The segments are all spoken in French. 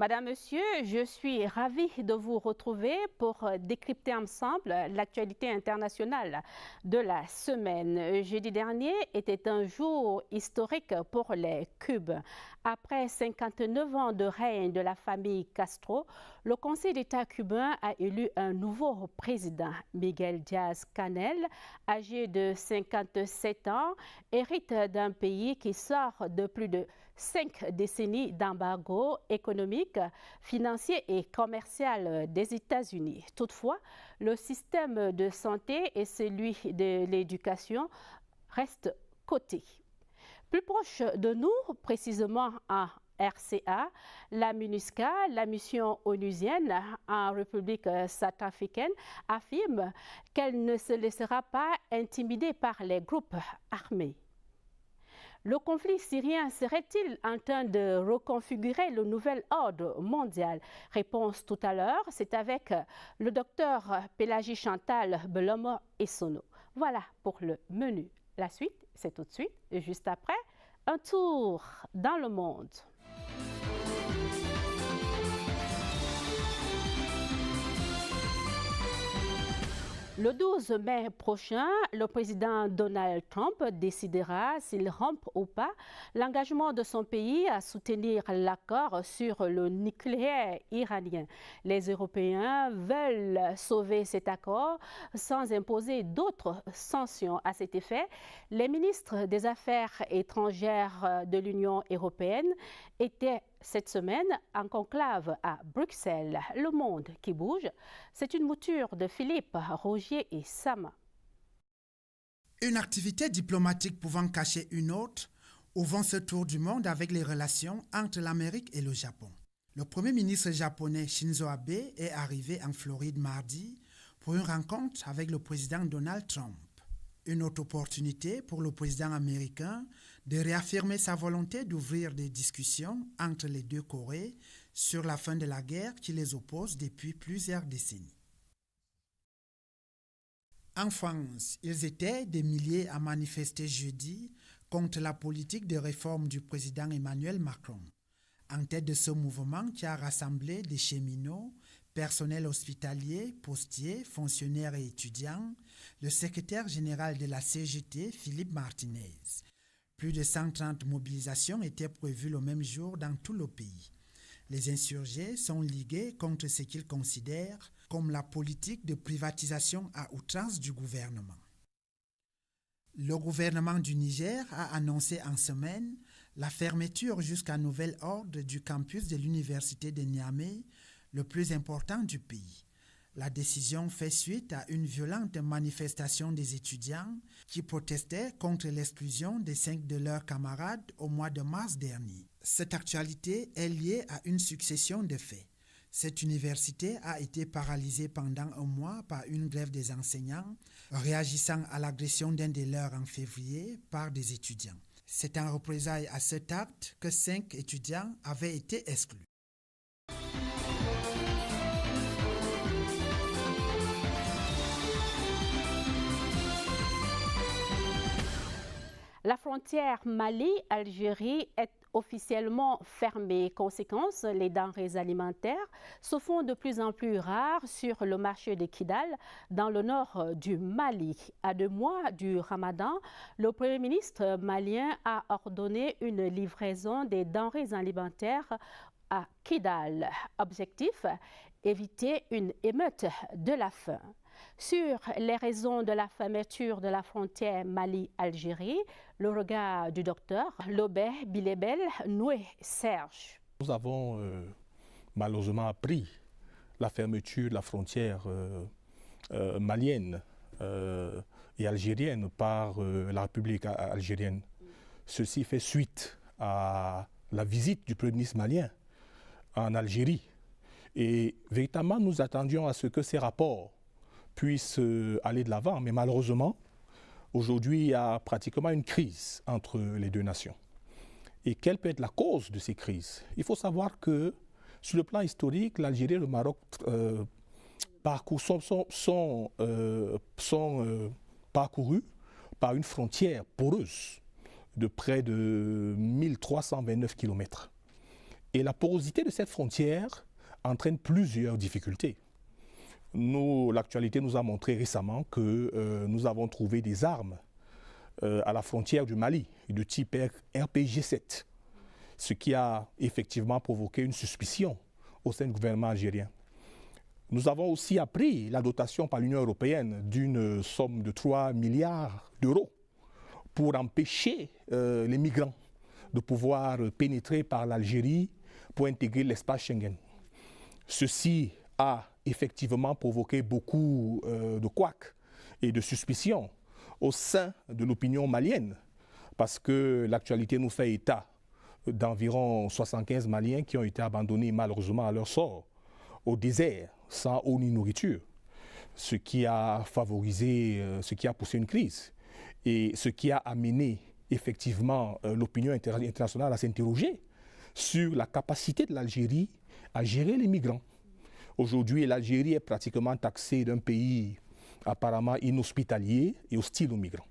Madame, Monsieur, je suis ravie de vous retrouver pour décrypter ensemble l'actualité internationale de la semaine. Jeudi dernier était un jour historique pour les Cubes. Après 59 ans de règne de la famille Castro, le Conseil d'État cubain a élu un nouveau président. Miguel Díaz-Canel, âgé de 57 ans, hérite d'un pays qui sort de plus de 5 décennies d'embargo économique, financier et commercial des États-Unis. Toutefois, le système de santé et celui de l'éducation restent cotés. Plus proche de nous, précisément en RCA, la MINUSCA, la mission onusienne en République centrafricaine, affirme qu'elle ne se laissera pas intimider par les groupes armés. Le conflit syrien serait-il en train de reconfigurer le nouvel ordre mondial? Réponse tout à l'heure, c'est avec le docteur Pélagie Chantal Belomo Essono. Voilà pour le menu. La suite, c'est tout de suite, et juste après, un tour dans le monde. Le 12 mai prochain, le président Donald Trump décidera s'il rompt ou pas l'engagement de son pays à soutenir l'accord sur le nucléaire iranien. Les Européens veulent sauver cet accord sans imposer d'autres sanctions. À cet effet, les ministres des Affaires étrangères de l'Union européenne étaient cette semaine en conclave à Bruxelles. Le monde qui bouge, c'est une mouture de Philippe, Rogier et Sama. Une activité diplomatique pouvant cacher une autre, ouvrant ce tour du monde avec les relations entre l'Amérique et le Japon. Le Premier ministre japonais Shinzo Abe est arrivé en Floride mardi pour une rencontre avec le président Donald Trump. Une autre opportunité pour le président américain de réaffirmer sa volonté d'ouvrir des discussions entre les deux Corées sur la fin de la guerre qui les oppose depuis plusieurs décennies. En France, ils étaient des milliers à manifester jeudi contre la politique de réforme du président Emmanuel Macron. En tête de ce mouvement qui a rassemblé des cheminots, personnel hospitalier, postiers, fonctionnaires et étudiants, le secrétaire général de la CGT, Philippe Martinez. Plus de 130 mobilisations étaient prévues le même jour dans tout le pays. Les insurgés sont ligués contre ce qu'ils considèrent comme la politique de privatisation à outrance du gouvernement. Le gouvernement du Niger a annoncé en semaine la fermeture jusqu'à nouvel ordre du campus de l'université de Niamey, le plus important du pays. La décision fait suite à une violente manifestation des étudiants qui protestaient contre l'exclusion de 5 de leurs camarades au mois de mars dernier. Cette actualité est liée à une succession de faits. Cette université a été paralysée pendant un mois par une grève des enseignants, réagissant à l'agression d'un des leurs en février par des étudiants. C'est en représailles à cet acte que 5 étudiants avaient été exclus. La frontière Mali-Algérie est officiellement fermée. Conséquence, les denrées alimentaires se font de plus en plus rares sur le marché de Kidal, dans le nord du Mali. À 2 mois du Ramadan, le Premier ministre malien a ordonné une livraison des denrées alimentaires à Kidal. Objectif, éviter une émeute de la faim. Sur les raisons de la fermeture de la frontière Mali-Algérie, le regard du docteur Lobé Bilebel Noué Serge. Nous avons malheureusement appris la fermeture de la frontière malienne et algérienne par la République algérienne. Ceci fait suite à la visite du Premier ministre malien en Algérie. Et véritablement, nous attendions à ce que ces rapports puissent aller de l'avant. Mais malheureusement, aujourd'hui, il y a pratiquement une crise entre les deux nations. Et quelle peut être la cause de ces crises? Il faut savoir que, sur le plan historique, l'Algérie et le Maroc sont parcourus par une frontière poreuse de près de 1329 km. Et la porosité de cette frontière entraîne plusieurs difficultés. L'actualité nous a montré récemment que nous avons trouvé des armes à la frontière du Mali, de type RPG-7, ce qui a effectivement provoqué une suspicion au sein du gouvernement algérien. Nous avons aussi appris la dotation par l'Union européenne d'une somme de 3 milliards d'euros pour empêcher les migrants de pouvoir pénétrer par l'Algérie pour intégrer l'espace Schengen. Ceci a effectivement provoqué beaucoup de couacs et de suspicions au sein de l'opinion malienne, parce que l'actualité nous fait état d'environ 75 Maliens qui ont été abandonnés malheureusement à leur sort au désert, sans eau ni nourriture, ce qui a favorisé, ce qui a poussé une crise et ce qui a amené effectivement l'opinion internationale à s'interroger sur la capacité de l'Algérie à gérer les migrants. Aujourd'hui, l'Algérie est pratiquement taxée d'un pays apparemment inhospitalier et hostile aux migrants.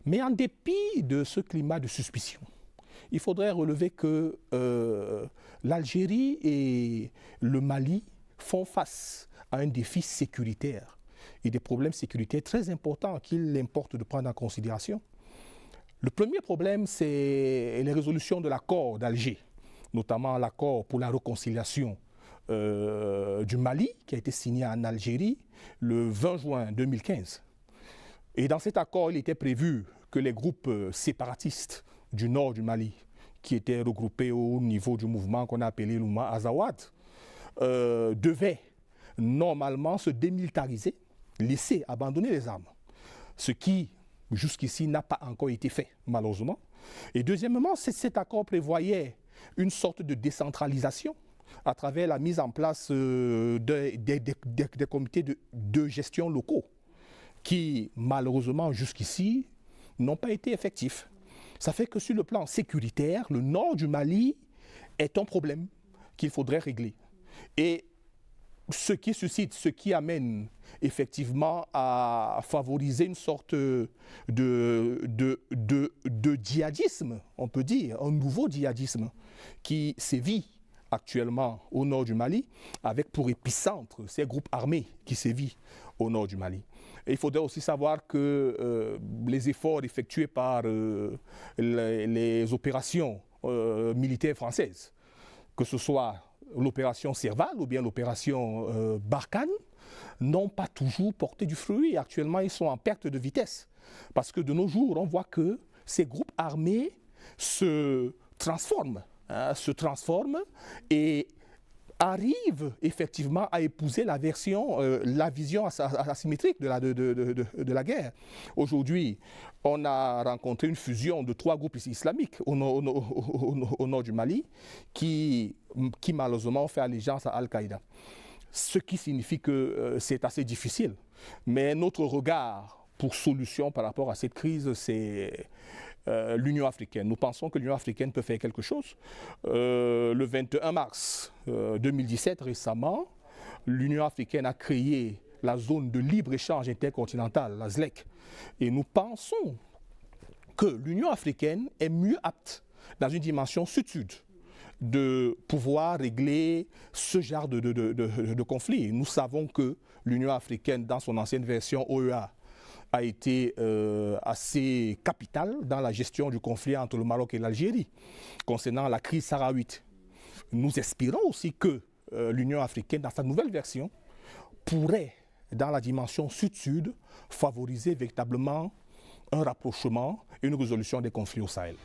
Mais en dépit de ce climat de suspicion, il faudrait relever que l'Algérie et le Mali font face à un défi sécuritaire et des problèmes sécuritaires très importants qu'il importe de prendre en considération. Le premier problème, c'est les résolutions de l'accord d'Alger, notamment l'accord pour la réconciliation du Mali, qui a été signé en Algérie le 20 juin 2015. Et dans cet accord, il était prévu que les groupes séparatistes du nord du Mali, qui étaient regroupés au niveau du mouvement qu'on a appelé l'Oumma Azawad, devaient normalement se démilitariser, laisser abandonner les armes. Ce qui, jusqu'ici, n'a pas encore été fait, malheureusement. Et deuxièmement, cet accord prévoyait une sorte de décentralisation à travers la mise en place des comités de gestion locaux qui, malheureusement, jusqu'ici, n'ont pas été effectifs. Ça fait que sur le plan sécuritaire, le nord du Mali est un problème qu'il faudrait régler. Et ce qui suscite, ce qui amène effectivement à favoriser une sorte de djihadisme, on peut dire, un nouveau djihadisme qui sévit actuellement au nord du Mali, avec pour épicentre ces groupes armés qui sévissent au nord du Mali. Et il faudrait aussi savoir que les efforts effectués par les opérations militaires françaises, que ce soit l'opération Serval ou bien l'opération Barkhane, n'ont pas toujours porté du fruit. Actuellement, ils sont en perte de vitesse. Parce que de nos jours, on voit que ces groupes armés se transforment et arrivent effectivement à épouser la vision asymétrique de la guerre. Aujourd'hui, on a rencontré une fusion de 3 groupes islamiques au nord du Mali qui malheureusement fait allégeance à Al-Qaïda. Ce qui signifie que c'est assez difficile. Mais notre regard pour solution par rapport à cette crise, c'est l'Union africaine. Nous pensons que l'Union africaine peut faire quelque chose. Le 21 mars 2017, récemment, l'Union africaine a créé la zone de libre-échange intercontinentale, la ZLEC. Et nous pensons que l'Union africaine est mieux apte, dans une dimension sud-sud, de pouvoir régler ce genre de conflit. Nous savons que l'Union africaine, dans son ancienne version OEA, a été assez capitale dans la gestion du conflit entre le Maroc et l'Algérie. Concernant la crise sahraouite, nous espérons aussi que l'Union africaine, dans sa nouvelle version, pourrait, dans la dimension sud-sud, favoriser véritablement un rapprochement et une résolution des conflits au Sahel.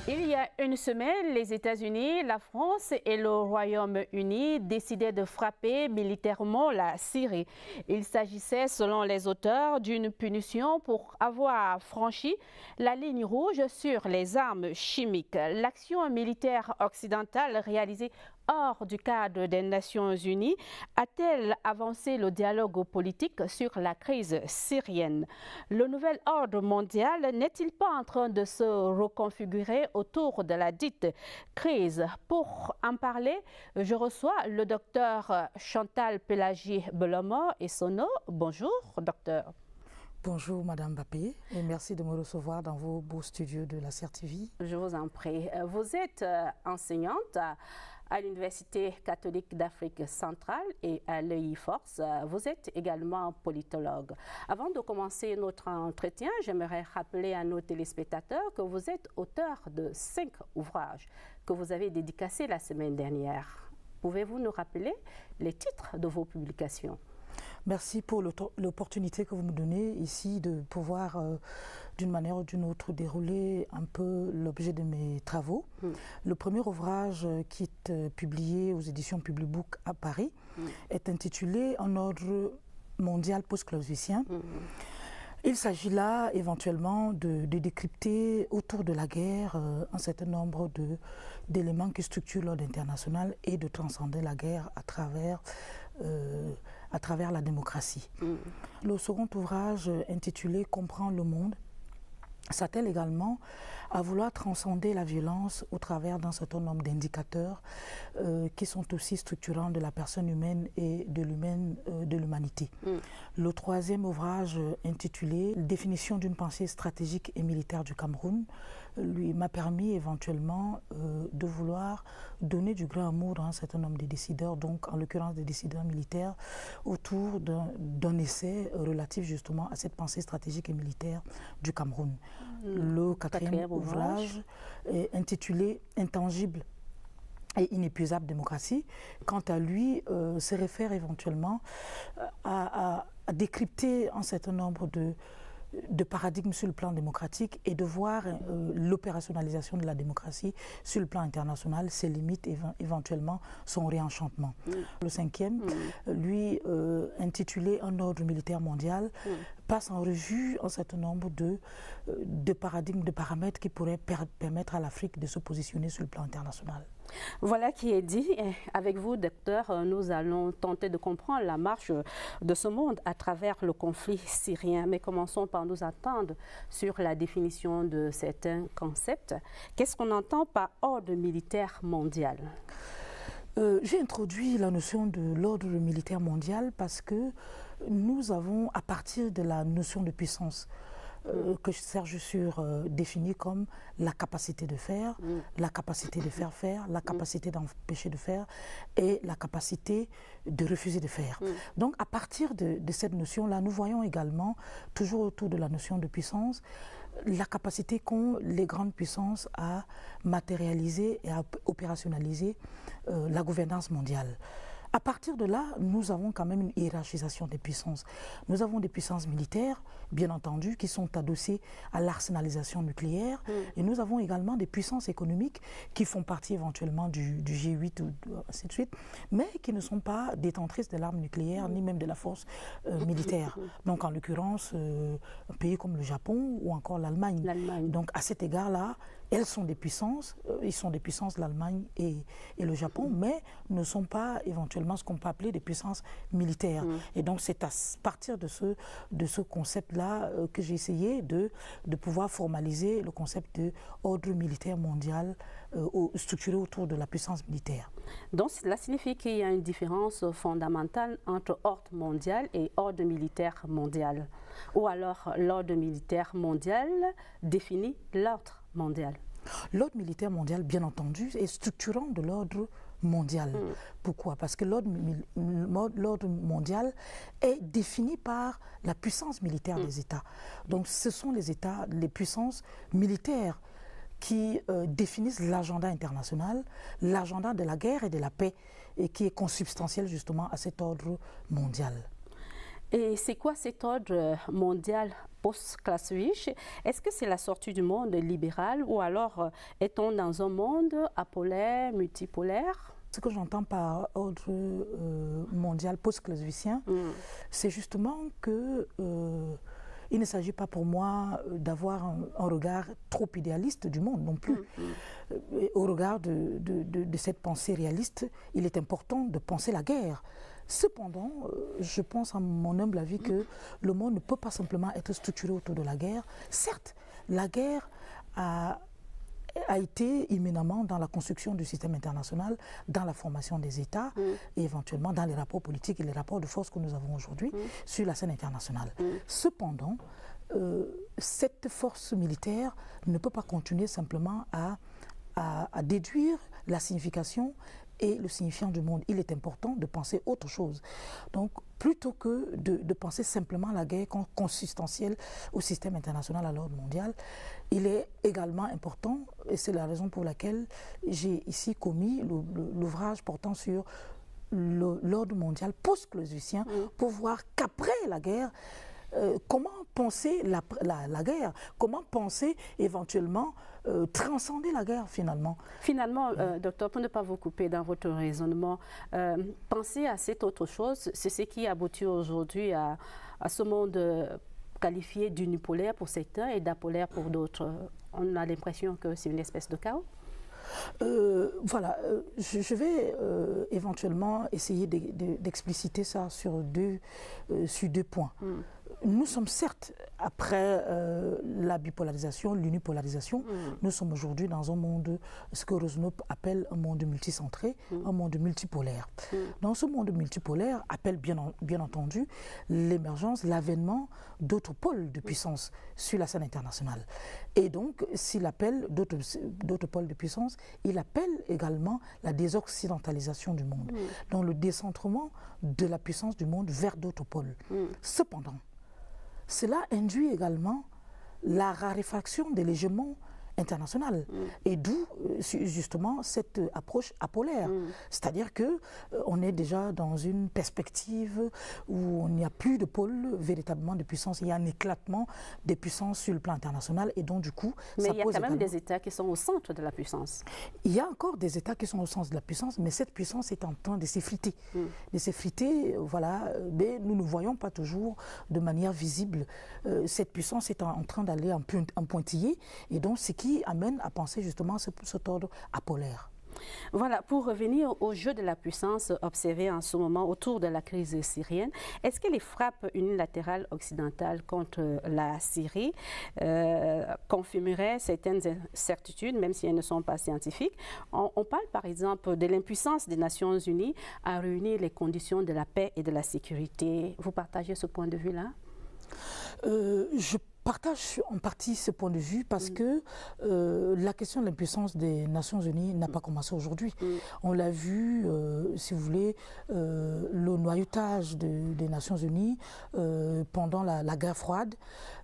Il y a une semaine, les États-Unis, la France et le Royaume-Uni décidaient de frapper militairement la Syrie. Il s'agissait, selon les auteurs, d'une punition pour avoir franchi la ligne rouge sur les armes chimiques. L'action militaire occidentale réalisée hors du cadre des Nations Unies a-t-elle avancé le dialogue politique sur la crise syrienne? Le nouvel ordre mondial n'est-il pas en train de se reconfigurer autour de la dite crise? Pour en parler, je reçois le docteur Chantal Pélagie-Bellomo et Sono. Bonjour, docteur. Bonjour Madame Bappé et merci de me recevoir dans vos beaux studios de la CRTV. Je vous en prie. Vous êtes enseignante à l'Université catholique d'Afrique centrale et à l'EI-Force. Vous êtes également politologue. Avant de commencer notre entretien, j'aimerais rappeler à nos téléspectateurs que vous êtes auteur de 5 ouvrages que vous avez dédicacés la semaine dernière. Pouvez-vous nous rappeler les titres de vos publications ? Merci pour l'opportunité que vous me donnez ici de pouvoir, d'une manière ou d'une autre, dérouler un peu l'objet de mes travaux. Le premier ouvrage qui est publié aux éditions Publibook à Paris est intitulé « Un ordre mondial post-clausewitien ». Il s'agit là éventuellement de décrypter autour de la guerre un certain nombre d'éléments qui structurent l'ordre international et de transcender la guerre à travers la démocratie. Le second ouvrage intitulé « Comprendre le monde » s'attelle également à vouloir transcender la violence au travers d'un certain nombre d'indicateurs qui sont aussi structurants de la personne humaine et de l'humanité. Le troisième ouvrage intitulé « Définition d'une pensée stratégique et militaire du Cameroun » lui m'a permis éventuellement de vouloir donner du grand amour à un certain nombre de décideurs, donc en l'occurrence des décideurs militaires, autour d'un essai relatif justement à cette pensée stratégique et militaire du Cameroun. Le quatrième ouvrage est intitulé « Intangible et inépuisable démocratie », quant à lui, se réfère éventuellement à décrypter un certain nombre de paradigmes sur le plan démocratique et de voir l'opérationnalisation de la démocratie sur le plan international, ses limites et éventuellement son réenchantement. Le cinquième, lui, intitulé « Un ordre militaire mondial », passe en revue un certain nombre de paradigmes, de paramètres qui pourraient permettre à l'Afrique de se positionner sur le plan international. Voilà qui est dit. Avec vous, docteur, nous allons tenter de comprendre la marche de ce monde à travers le conflit syrien. Mais commençons par nous attendre sur la définition de certains concepts. Qu'est-ce qu'on entend par ordre militaire mondial ? J'ai introduit la notion de l'ordre militaire mondial parce que nous avons, à partir de la notion de puissance, que Serge Sur définit comme la capacité de faire, la capacité de faire faire, la capacité d'empêcher de faire et la capacité de refuser de faire. Donc à partir de cette notion-là, nous voyons également, toujours autour de la notion de puissance, la capacité qu'ont les grandes puissances à matérialiser et à opérationnaliser la gouvernance mondiale. À partir de là, nous avons quand même une hiérarchisation des puissances. Nous avons des puissances militaires, bien entendu, qui sont adossées à l'arsenalisation nucléaire. Et nous avons également des puissances économiques qui font partie éventuellement du G8 ou ainsi de suite, mais qui ne sont pas détentrices de l'arme nucléaire ni même de la force militaire. Donc en l'occurrence, un pays comme le Japon ou encore l'Allemagne. Donc à cet égard-là, elles sont des puissances, ils sont des puissances, l'Allemagne et le Japon, mais ne sont pas éventuellement ce qu'on peut appeler des puissances militaires. Et donc c'est à partir de ce concept-là que j'ai essayé de pouvoir formaliser le concept d'ordre militaire mondial structuré autour de la puissance militaire. Donc cela signifie qu'il y a une différence fondamentale entre ordre mondial et ordre militaire mondial. Ou alors l'ordre militaire mondial définit l'ordre mondial. L'ordre militaire mondial, bien entendu, est structurant de l'ordre mondial. Pourquoi? Parce que l'ordre mondial est défini par la puissance militaire des États. Donc ce sont les États, les puissances militaires qui définissent l'agenda international, l'agenda de la guerre et de la paix, et qui est consubstantiel justement à cet ordre mondial. Et c'est quoi cet ordre mondial post-Clausewitz? Est-ce que c'est la sortie du monde libéral ou alors est-on dans un monde apolaire, multipolaire? Ce que j'entends par ordre mondial post-clausewitzien, c'est justement que il ne s'agit pas pour moi d'avoir un regard trop idéaliste du monde non plus. Au regard de cette pensée réaliste, il est important de penser la guerre. Cependant, je pense à mon humble avis que le monde ne peut pas simplement être structuré autour de la guerre. Certes, la guerre a été imminemment dans la construction du système international, dans la formation des États et éventuellement dans les rapports politiques et les rapports de force que nous avons aujourd'hui sur la scène internationale. Cependant, cette force militaire ne peut pas continuer simplement à déduire la signification et le signifiant du monde. Il est important de penser autre chose. Donc, plutôt que de penser simplement la guerre consistentielle au système international, à l'ordre mondial, il est également important, et c'est la raison pour laquelle j'ai ici commis l'ouvrage portant sur l'ordre mondial post-clausewitien, pour voir qu'après la guerre, comment penser la guerre, comment penser éventuellement transcender la guerre finalement. Finalement, docteur, pour ne pas vous couper dans votre raisonnement, penser à cette autre chose, c'est ce qui aboutit aujourd'hui à ce monde qualifié d'unipolaire pour certains et d'apolaire pour d'autres. On a l'impression que c'est une espèce de chaos. Voilà, je vais éventuellement essayer d'expliciter ça sur deux points. Nous sommes certes, après la bipolarisation, l'unipolarisation, nous sommes aujourd'hui dans un monde, ce que Rosenow appelle un monde multicentré, un monde multipolaire. Dans ce monde multipolaire, appelle bien entendu l'émergence, l'avènement d'autres pôles de puissance sur la scène internationale. Et donc, s'il appelle d'autres pôles de puissance, il appelle également la désoccidentalisation du monde, donc le décentrement de la puissance du monde vers d'autres pôles. Cependant, cela induit également la raréfaction de l'hégémon international, et d'où justement cette approche apolaire. C'est-à-dire qu'on est déjà dans une perspective où il n'y a plus de pôle véritablement de puissance, il y a un éclatement des puissances sur le plan international, et donc du coup... Mais il y a quand même des États qui sont au centre de la puissance. Il y a encore des États qui sont au centre de la puissance, mais cette puissance est en train de s'effriter. De s'effriter, voilà, mais nous ne voyons pas toujours de manière visible. Cette puissance est en train d'aller en pointillé, et donc ce qui amène à penser justement cet ordre apolaire. Voilà, pour revenir au jeu de la puissance observé en ce moment autour de la crise syrienne, est-ce que les frappes unilatérales occidentales contre la Syrie confirmeraient certaines incertitudes, même si elles ne sont pas scientifiques? On parle par exemple de l'impuissance des Nations Unies à réunir les conditions de la paix et de la sécurité. Vous partagez ce point de vue-là? Je partage en partie ce point de vue parce que la question de l'impuissance des Nations Unies n'a pas commencé aujourd'hui. On l'a vu, si vous voulez, le noyautage des Nations Unies pendant la guerre froide.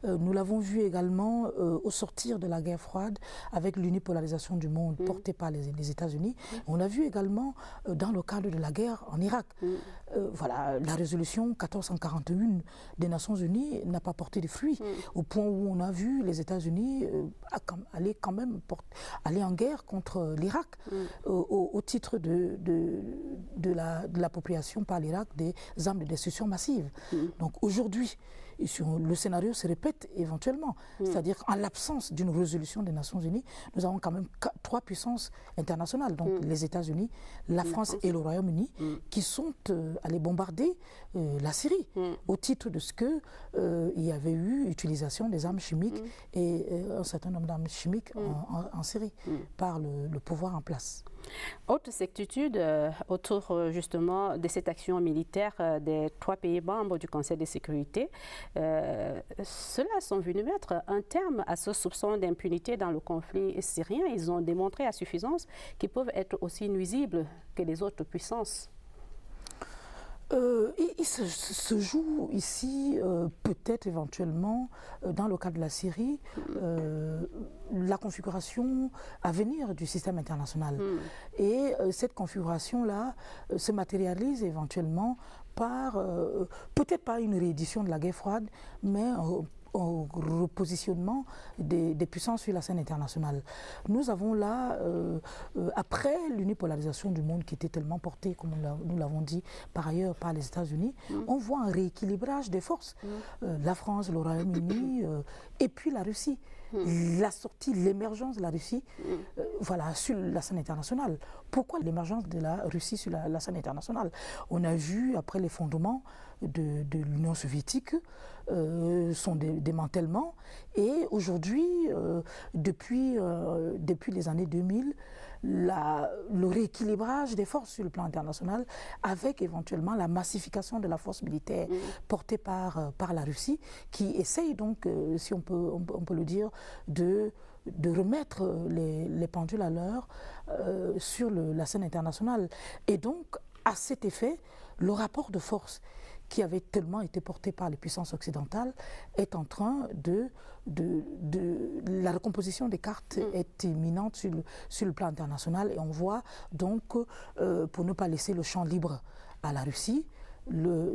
Nous l'avons vu également au sortir de la guerre froide avec l'unipolarisation du monde portée par les États-Unis. On l'a vu également dans le cadre de la guerre en Irak. Voilà, la résolution 1441 des Nations Unies n'a pas porté de fruits, au point où on a vu les États-Unis aller quand même aller en guerre contre l'Irak au titre de l'appropriation par l'Irak des armes de destruction massive. Donc aujourd'hui, le scénario se répète éventuellement. C'est-à-dire qu'en l'absence d'une résolution des Nations Unies, nous avons quand même 3 puissances internationales, donc les États-Unis, la France et le Royaume-Uni, qui sont allés bombarder la Syrie au titre de ce qu'il y avait eu utilisation des armes chimiques et un certain nombre d'armes chimiques en Syrie par le pouvoir en place. Autre certitude autour justement de cette action militaire des 3 pays membres du Conseil de sécurité, ceux-là sont venus mettre un terme à ce soupçon d'impunité dans le conflit syrien. Ils ont démontré à suffisance qu'ils peuvent être aussi nuisibles que les autres puissances. Il se joue ici, peut-être éventuellement, dans le cas de la Syrie, la configuration à venir du système international. Et cette configuration-là se matérialise éventuellement par, peut-être pas une réédition de la guerre froide, mais au repositionnement des puissances sur la scène internationale. Nous avons là, après l'unipolarisation du monde qui était tellement portée, comme nous l'avons dit par ailleurs par les États-Unis, on voit un rééquilibrage des forces. La France, le Royaume-Uni et puis la Russie. La sortie, l'émergence de la Russie voilà, sur la scène internationale. Pourquoi l'émergence de la Russie sur la scène internationale? On a vu, après l'effondrement de l'Union soviétique, son démantèlement, et aujourd'hui, depuis les années 2000, le rééquilibrage des forces sur le plan international, avec éventuellement la massification de la force militaire portée par la Russie, qui essaye donc, si on peut le dire, de remettre les pendules à l'heure sur la scène internationale. Et donc, à cet effet, le rapport de force qui avait tellement été porté par les puissances occidentales est en train la recomposition des cartes est imminente sur le plan international, et on voit donc, pour ne pas laisser le champ libre à la Russie,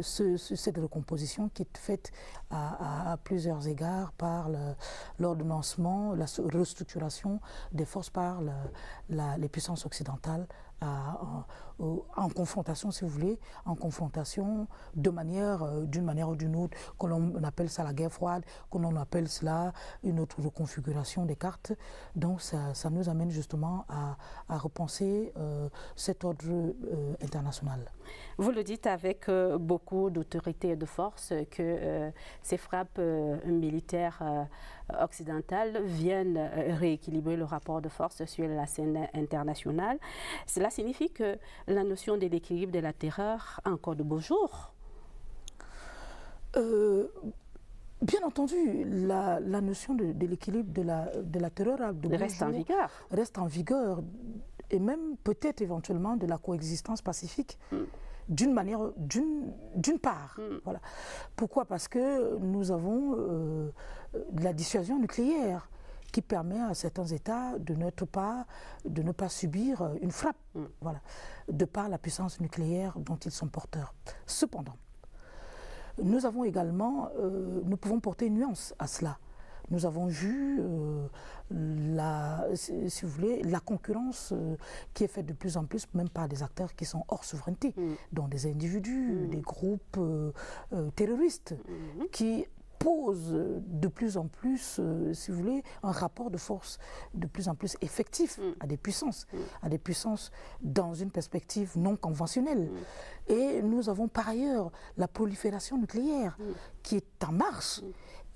cette recomposition qui est faite à plusieurs égards par l'ordonnancement, la restructuration des forces par les puissances occidentales en confrontation, si vous voulez, en confrontation d'une manière ou d'une autre, qu'on appelle ça la guerre froide, qu'on appelle cela une autre reconfiguration des cartes. Donc ça nous amène justement à repenser cet ordre international. Vous le dites avec beaucoup d'autorité et de force que ces frappes militaires occidentales viennent rééquilibrer le rapport de force sur la scène internationale. Cela signifie que la notion de l'équilibre de la terreur a encore de beaux jours? Bien entendu, la notion de l'équilibre de la terreur reste en vigueur, et même peut-être éventuellement de la coexistence pacifique. D'une part. Voilà. Pourquoi? Parce que nous avons la dissuasion nucléaire qui permet à certains États de ne pas subir une frappe, voilà, de par la puissance nucléaire dont ils sont porteurs. Cependant, nous avons également, nous pouvons porter une nuance à cela. Nous avons vu, si vous voulez, la concurrence qui est faite de plus en plus, même par des acteurs qui sont hors souveraineté, dont des individus, des groupes terroristes, qui posent de plus en plus, si vous voulez, un rapport de force de plus en plus effectif à des puissances dans une perspective non conventionnelle. Et nous avons par ailleurs la prolifération nucléaire qui est en marche.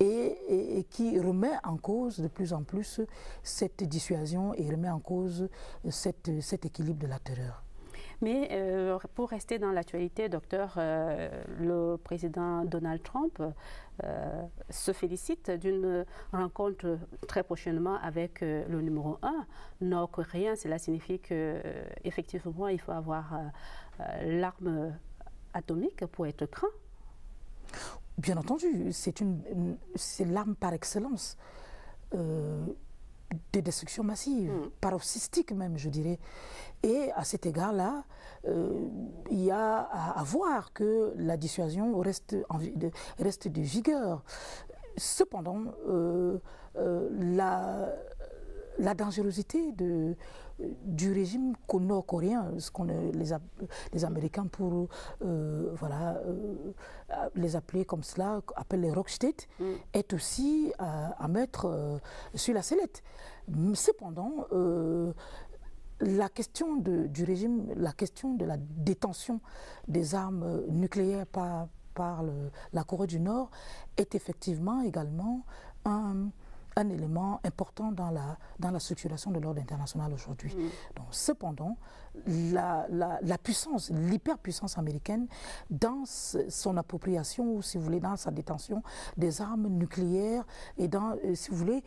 Et qui remet en cause de plus en plus cette dissuasion et remet en cause cet équilibre de la terreur. Mais pour rester dans l'actualité, docteur, le président Donald Trump se félicite d'une rencontre très prochainement avec le numéro 1 nord-coréen. Cela signifie qu'effectivement, il faut avoir l'arme atomique pour être craint. Bien entendu, c'est l'arme par excellence de destruction massive, paroxystique même, je dirais. Et à cet égard-là, il y a à voir que la dissuasion reste de vigueur. Cependant, la dangerosité du régime nord-coréen, ce qu'on les Américains pour les appeler comme cela, appellent les rock states, est aussi à mettre sur la sellette. Cependant, la question du régime, la question de la détention des armes nucléaires par la Corée du Nord est effectivement également un élément important dans la structuration de l'ordre international aujourd'hui. Donc, cependant, la puissance, l'hyperpuissance américaine, dans son appropriation, ou si vous voulez, dans sa détention des armes nucléaires, et dans, si vous voulez,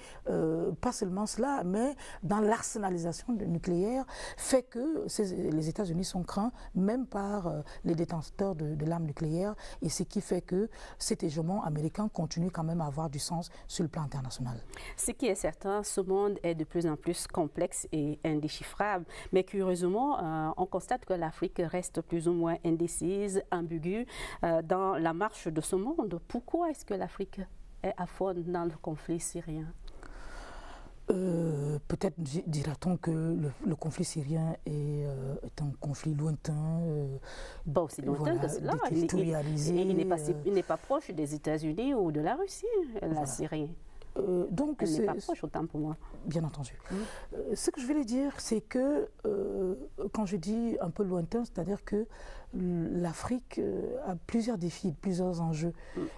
pas seulement cela, mais dans l'arsenalisation nucléaire, fait que les États-Unis sont craints, même par les détenteurs de l'arme nucléaire, et ce qui fait que cet hégémon américain continue quand même à avoir du sens sur le plan international. Ce qui est certain, ce monde est de plus en plus complexe et indéchiffrable. Mais curieusement, on constate que l'Afrique reste plus ou moins indécise, ambiguë dans la marche de ce monde. Pourquoi est-ce que l'Afrique est à fond dans le conflit syrien? Peut-être dira-t-on que le conflit syrien est un conflit lointain. Pas aussi lointain que cela. Il n'est pas proche des États-Unis ou de la Russie, la Syrie. Donc, elle n'est pas proche autant pour moi. Bien entendu. Ce que je voulais dire, c'est que quand je dis un peu lointain, c'est-à-dire que l'Afrique a plusieurs défis, plusieurs enjeux.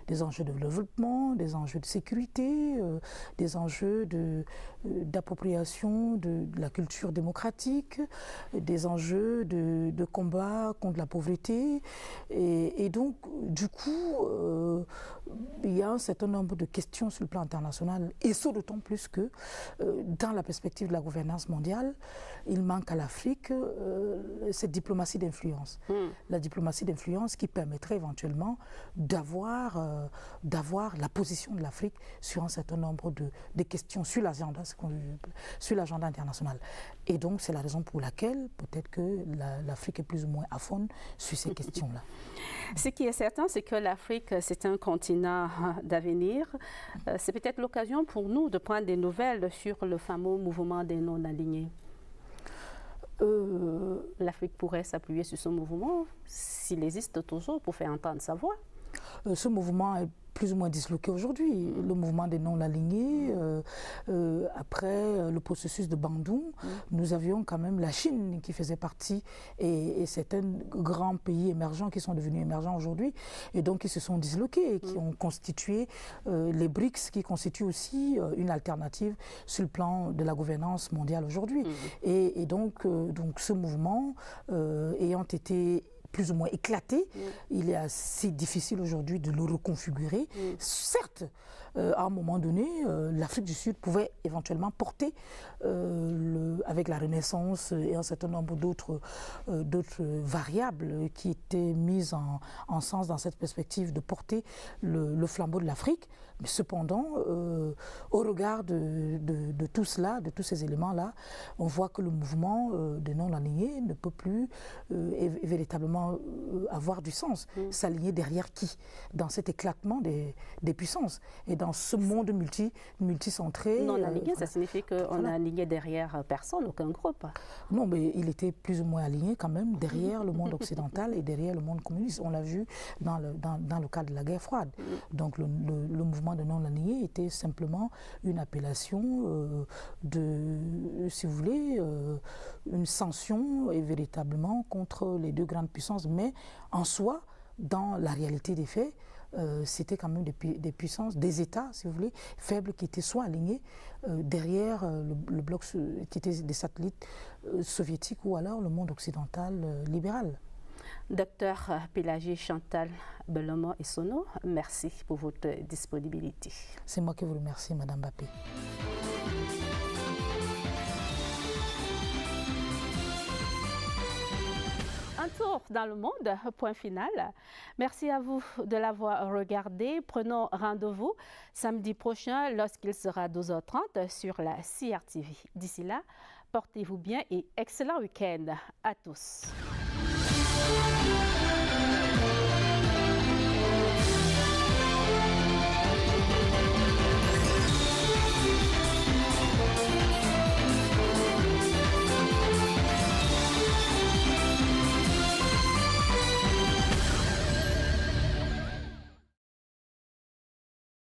Des enjeux de développement, des enjeux de sécurité, des enjeux d'appropriation de la culture démocratique, des enjeux de combat contre la pauvreté. Et donc, du coup, il y a un certain nombre de questions sur le plan international, et ce d'autant plus que dans la perspective de la gouvernance mondiale, il manque à l'Afrique cette diplomatie d'influence. La diplomatie d'influence qui permettrait éventuellement d'avoir la position de l'Afrique sur un certain nombre de questions sur l'agenda international. Et donc, c'est la raison pour laquelle peut-être que l'Afrique est plus ou moins à fond sur ces questions-là. Ce qui est certain, c'est que l'Afrique, c'est un continent d'avenir. C'est peut-être l'occasion pour nous de prendre des nouvelles sur le fameux mouvement des non-alignés. L'Afrique pourrait s'appuyer sur ce mouvement, s'il existe toujours, pour faire entendre sa voix. Ce mouvement est plus ou moins disloqué aujourd'hui. Le mouvement des non-alignés, après le processus de Bandung, nous avions quand même la Chine qui faisait partie, et certains grands pays émergents qui sont devenus émergents aujourd'hui, et donc qui se sont disloqués, et qui ont constitué les BRICS, qui constituent aussi une alternative sur le plan de la gouvernance mondiale aujourd'hui. Et donc ce mouvement ayant été plus ou moins éclaté, il est assez difficile aujourd'hui de le reconfigurer. Certes, à un moment donné, l'Afrique du Sud pouvait éventuellement porter, avec la Renaissance et un certain nombre d'autres variables qui étaient mises en sens dans cette perspective de porter le flambeau de l'Afrique. Mais cependant, au regard de tout cela, de tous ces éléments-là, on voit que le mouvement des non-alignés ne peut plus véritablement avoir du sens. S'aligner derrière qui? Dans cet éclatement des puissances. Et dans ce monde multicentré... Non-aligné, ça signifie qu'on a aligné derrière personne, aucun groupe. Non, mais il était plus ou moins aligné quand même derrière le monde occidental et derrière le monde communiste. On l'a vu dans le cadre de la guerre froide. Donc le mouvement de non-alignés était simplement une appellation si vous voulez, une sanction et véritablement contre les deux grandes puissances. Mais en soi, dans la réalité des faits, c'était quand même des puissances, des États, si vous voulez, faibles qui étaient soit alignés derrière le bloc qui était des satellites soviétiques ou alors le monde occidental libéral. Docteur Pélagie Chantal Belomo Essono, merci pour votre disponibilité. C'est moi qui vous remercie, Madame Bappé. Un tour dans le monde, point final. Merci à vous de l'avoir regardé. Prenons rendez-vous samedi prochain lorsqu'il sera 12h30 sur la CRTV. D'ici là, portez-vous bien et excellent week-end à tous.